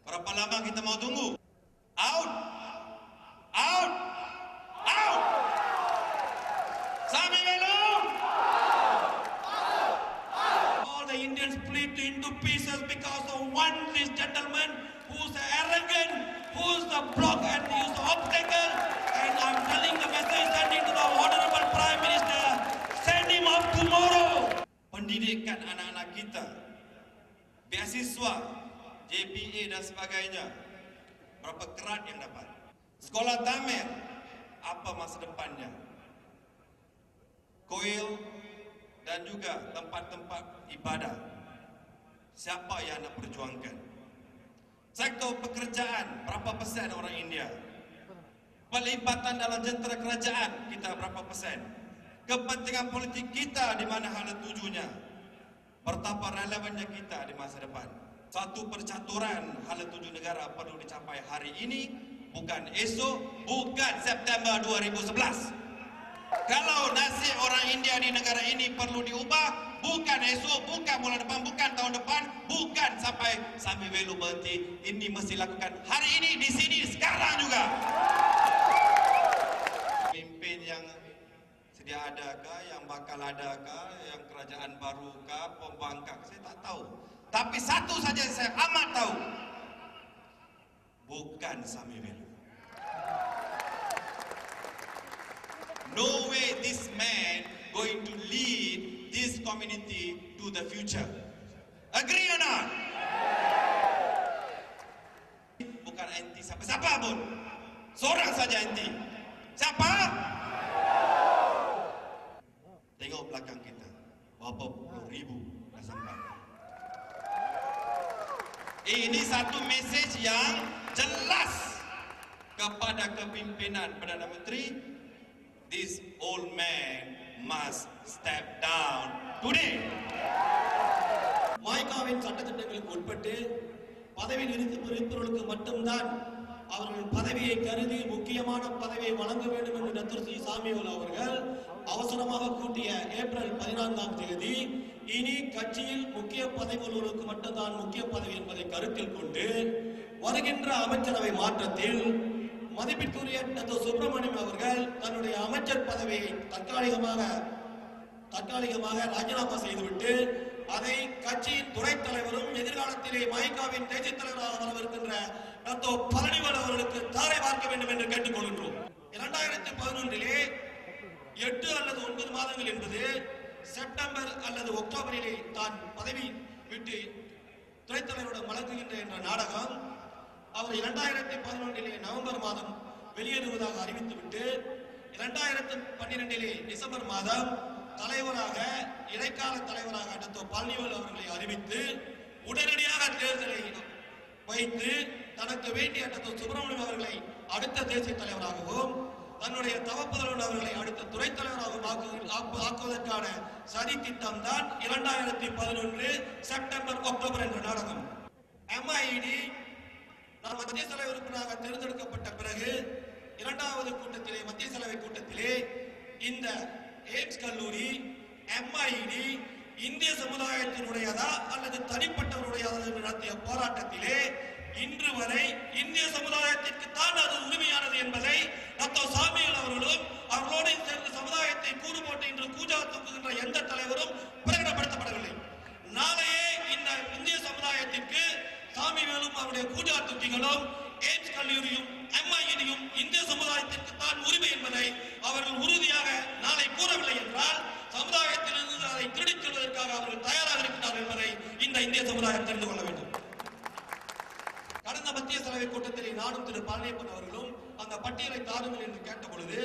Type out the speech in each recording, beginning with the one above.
Berapa lama kita mau tunggu? Out! Out! Out! Sami Velu! All the Indians split into pieces because of one this gentleman who's arrogant, who's the block and who's the obstacle. And I'm telling the message sending to the Honorable Prime Minister, send him up tomorrow. Pendidikan anak-anak kita, beasiswa, JPA dan sebagainya, berapa kerat yang dapat? Sekolah Tamil, apa masa depannya? Koil dan juga tempat-tempat ibadah, siapa yang nak perjuangkan? Sektor pekerjaan, berapa persen orang India? Pelibatan dalam jentera kerajaan kita berapa persen? Kepentingan politik kita di mana hala tujunya? Betapa relevannya kita di masa depan? Satu percaturan hala tuju negara perlu dicapai hari ini, bukan esok, bukan September 2011. Kalau nasib orang India di negara ini perlu diubah, bukan esok, bukan bulan depan, bukan tahun depan, bukan sampai Sami Velu berhenti. Ini mesti lakukan hari ini, di sini, sekarang juga. Pemimpin yang sedia adakah, yang bakal adakah, yang kerajaan barukah, pembangkang, saya tak tahu. Tapi satu saja saya amat tahu, bukan Sami Velu. No way this man going to lead this community to the future. Agree or not? Bukan anti siapa-siapa pun. Seorang saja anti. Siapa? Tengok belakang kita. Berapa puluh ribu dah sampai. Ini satu mesej yang jelas kepada kepimpinan Perdana Menteri. This old man must step down today. மாய்காவின் சட்டத்திட்டங்களுக்கு உட்பட்டு பதவி நிறுத்தப்படுபவர்களுக்கு மட்டும்தான் அவர்கள் பதவியை கருதி முக்கியமான பதவியை வழங்க வேண்டும் என்று டாக்டர் சி. சாமிவேலு அவர்கள் அவசரமாக கூட்டிய ஏப்ரல் 14ஆம் தேதி இனி கட்சியில் முக்கிய பதவி உள்ளவர்களுக்கு மட்டும்தான் முக்கிய பதவி என்பதை கருத்தில் கொண்டு வருகின்ற அமைச்சரவை மாற்றத்தில் மதிப்பிற்குரிய டாக்டர் சுப்பிரமணியம் அவர்கள் தன்னுடைய அமைச்சர் பதவியை தற்காலிகமாக ராஜினாமா செய்துவிட்டு அதை கட்சியின் துணைத் தலைவரும் எதிர்காலத்திலே மைகாவின் தேசிய தலைவராக வரவிருக்கின்ற டாக்டர் பழனிவேல் அவர்களுக்கு தாரை பார்க்க வேண்டும் என்று கேட்டுக்கொள்கின்றோம். 2011 8 அல்லது 9 மாதங்கள் என்பது செப்டம்பர் அல்லது அக்டோபரிலே தான் பதவி விட்டு துணைத் தலைவரிடம் வழங்குகின்ற என்ற நாடகம் அவர் 2011 நவம்பர் மாதம் வெளியேறுவதாக அறிவித்துவிட்டு 2012 டிசம்பர் மாதம் தலைவராக இடைக்கால தலைவராக டாக்டர் பழனிவேல் அவர்களை அறிவித்து உடனடியாக தேர்தலை வைத்து தனக்கு வேண்டிய டாக்டர் சுப்பிரமணியம் அவர்களை அடுத்த தேசிய தலைவராகவும் தன்னுடைய தவப்புதல்வன் அவர்களை அடுத்த துணைத் தலைவராகவும் ஆக்குவதற்கான சதி திட்டம் தான் 2011 செப்டம்பர் அக்டோபர் என்ற நாடகம். MIED நான் மத்திய சபை உறுப்பினராக தேர்ந்தெடுக்கப்பட்ட பிறகு 2வது கூட்டத்திலே மத்திய சபை கூட்டத்திலே இந்த எய்ம்ஸ் கல்லூரி MIED இந்திய சமுதாயத்தினுடையதா அல்லது தனிப்பட்டவருடையதா என்று நடத்திய போராட்டத்திலே இன்று வரை இந்திய சமுதாயத்திற்கு தான் அது உரிமையானது என்பதை டாக்டர் சாமிவேலு அவர்களும் அவர்களோடு சேர்ந்த சமுதாயத்தை கூறு போட்டு இன்று கூஜா தூக்குகின்ற எந்த தலைவரும் பிரகடனப்படுத்தப்படவில்லை. நாளையே இந்த இந்திய சமுதாயத்திற்கு சாமிவேலும் அவருடைய கூஜா தூக்கிகளும் எய்ம்ஸ் கல்லூரியும் MIEDயும் இந்திய சமுதாயத்திற்கு தான் உரிமை என்பதை அவர்கள் உறுதியாக நாளை கூறவில்லை என்றால் சமுதாயத்திலிருந்து அதை திருடிச் செல்வதற்காக அவர்கள் தயாராக இருக்கிறார்கள் என்பதை இந்த இந்திய சமுதாயம் தெரிந்து கொள்ள வேண்டும். கடந்த மத்திய சபை கூட்டத்திலே நானும் திரு பழனியப்பன் அவர்களும் அந்த பட்டியலை தாருங்கள் என்று கேட்ட பொழுது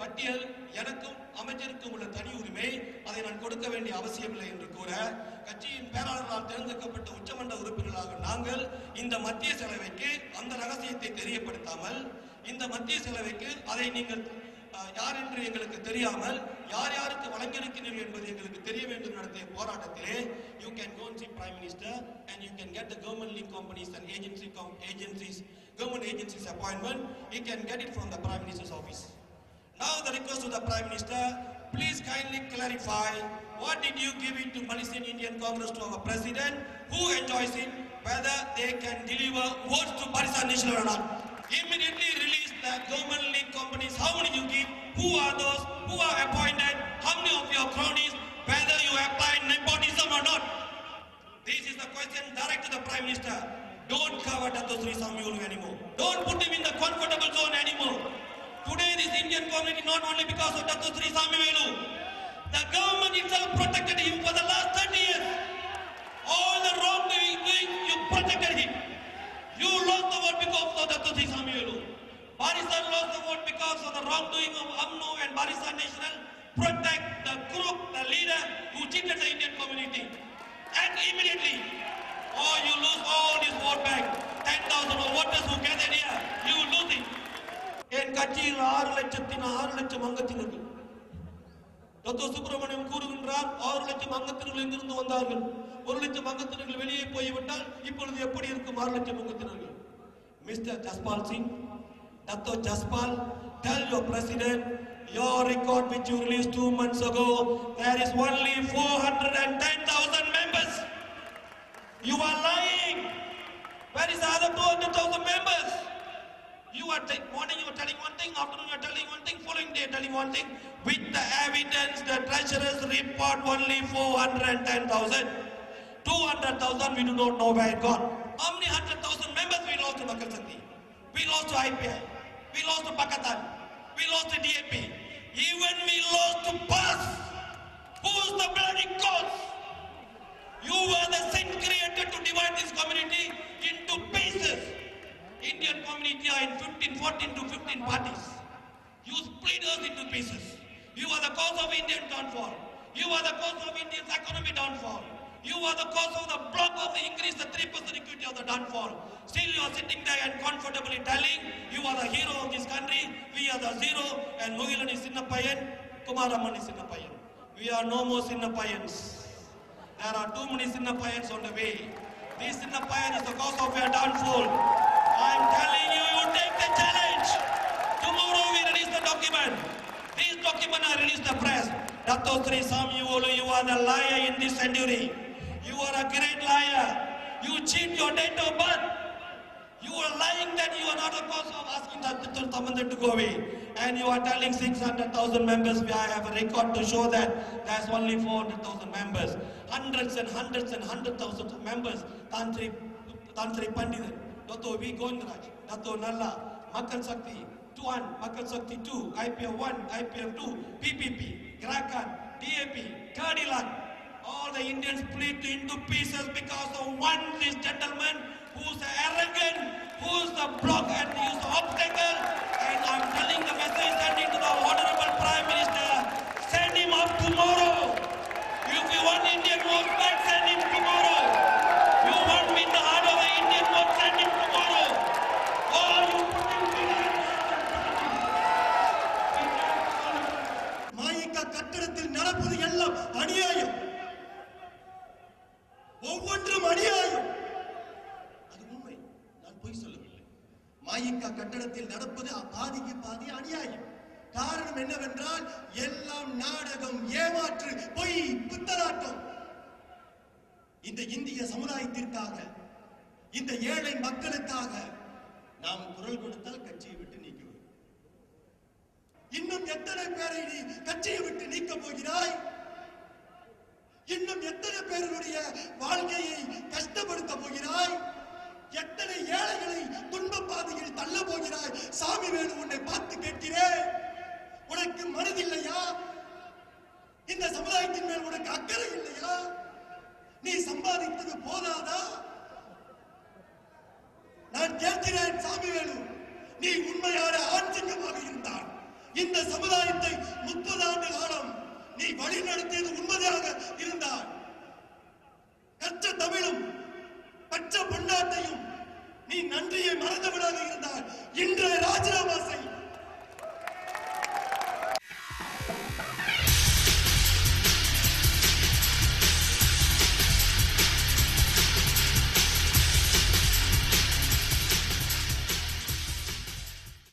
பட்டியல் எனக்கும் அமைச்சருக்கும் உள்ள தனி உரிமை, அதை நான் கொடுக்க வேண்டிய அவசியமில்லை என்று கூற கட்சியின் பேராளர்களால் தேர்ந்தெடுக்கப்பட்ட உச்சமன்ற உறுப்பினர்களாக நாங்கள் இந்த மத்திய செலவைக்கு அந்த ரகசியத்தை தெரியப்படுத்தாமல் இந்த மத்திய செலவைக்கு அதை நீங்கள் யார் என்று எங்களுக்கு தெரியாமல் யார் யாருக்கு வழங்கியிருக்கிறீர்கள் என்பது எங்களுக்கு தெரிய வேண்டும் நடத்திய போராட்டத்திலே you can go and see Prime Minister and you can get the government link companies and government agencies appointment, you can get it from the Prime Minister's office. Now the request to the Prime Minister, please kindly clarify what did you give it to Malaysian Indian Congress to our President, who enjoys it, whether they can deliver votes to Barisan National or not. Immediately release the government linked companies. How many you give? Who are those? Who are appointed? How many of your cronies? Whether you apply nepotism or not. This is the question direct to the Prime Minister. Don't cover Dato Sri Samyolu anymore. Don't put him in the comfortable zone anymore. Today this Indian community, not only because of Dato Sri Samyolu, the government itself protected him for the last 30 years. All the wrongdoing, you protected him. You lost the vote because of Dato Sri Samyolu. Barisan lost the vote because of the wrongdoing of UMNO and Barisan National. Protect the crook, the leader who cheated the Indian community. And immediately, you lose all this vote bank. 10,000 voters who gathered here, you lose it. என் கட்சியில் 6 லட்சம் அங்கத்தினர்கள். Dato Subramaniam கூறுகின்றார் 6 லட்சம் அங்கத்தினர்கள் எங்கிருந்து வந்தார்கள்? 1 லட்சம் அங்கத்தினர்கள் வெளியே போய்விட்டால் இப்பொழுது எப்படி இருக்கும் 6 லட்சம் அங்கத்தினர்கள்? Mister Jaspal Singh, Dato Jaspal, tell your president, your record which you released 2 months ago, there is only 410,000 members. You are lying. Where is the other 200,000 members? Morning you are telling one thing, afternoon you are telling one thing, following day telling one thing. With the evidence, the treasurer's report only 410,000. 200,000 we do not know where it gone. How many 100,000 members we lost to Bakal Sakti? We lost to IPI. We lost to Pakatan. We lost to DAP. Even we lost to PAS. Who's the bloody cause? You were the sin created to divide this community into pieces. Indian community are in 14 to 15 parties. You split us into pieces. You are the cause of Indian downfall. You are the cause of India's economic downfall. You are the cause of the block of the increase, the 3% equity of the downfall. Still you are sitting there and comfortably telling you are the hero of this country, we are the zero, and Mugilan is Sinnapayan, Kumaraman is Sinnapayan. We are no more Sinnapayans. There are too many Sinnapayans on the way. This Sinnapayan is the cause of your downfall. I am telling you, you take the challenge. Tomorrow we release the document. This document I release the press. Dato Sri Samyolu, you are the liar in this century. You are a great liar. You cheat your date of birth. You are lying that you are not the cause of asking Dato Tamandar to go away. And you are telling 600,000 members, I have a record to show that there's only 400,000 members. Hundreds and thousands of members. Tantri Pandithan, Dato V. Gondraj, Dato Nalla, Makal Sakti, Tuan, Makal Sakti 2, IPF 1, IPF 2, PPP, Grakan, DAP, Kadilan. All the Indians split into pieces because of one this gentleman who's arrogant, who's the block and who's the obstacle. And I'm telling the message sending to the Honorable Prime Minister, send him up tomorrow. If you want Indian vote back, send him tomorrow. You want me in the heart of the Indian vote, send him tomorrow. Oh, you put him மாயிக்கா கட்டடத்தில் நடப்பது எல்லாம் அநியாயம். ஒவ்வொன்றும் அநியாயம். அது உண்மை, நான் பொய் சொல்லவில்லை. மாயிக்கா கட்டடத்தில் நடப்பது பாதிக்கு பாதி அநியாயம். காரணம் என்னவென்றால் எல்லாம் நாடகம், ஏமாற்று, பொய், பித்தலாட்டம். இந்த இந்திய சமுதாயத்திற்காக, இந்த ஏழை மக்களுக்காக நாம் குரல் கொடுத்தால் கட்சியை விட்டு நீக்குவோம். இன்னும் எத்தனை பேரை நீ கட்சியை விட்டு நீக்க போகிறாய்? இன்னும் எத்தனை பேருடைய வாழ்க்கையை கஷ்டப்படுத்த போகிறாய்? எத்தனை ஏழைகளை துன்ப பாதையில் தள்ள போகிறாய்? சாமிவேலு, உன்னை பார்த்து கேட்கிறேன், உனக்கு மனதில்லையா? இந்த சமுதாயத்தின் மேல் உனக்கு அக்கறை இல்லையா? நீ சம்பாதித்தது போதாதா? நான் கேட்கிறேன் சாமிவேலு, நீ உண்மையான ஆட்சியமாக இருந்தால் இந்த சமுதாயத்தை 30 ஆண்டு காலம் நீ வழி நடத்தியது உண்மையாக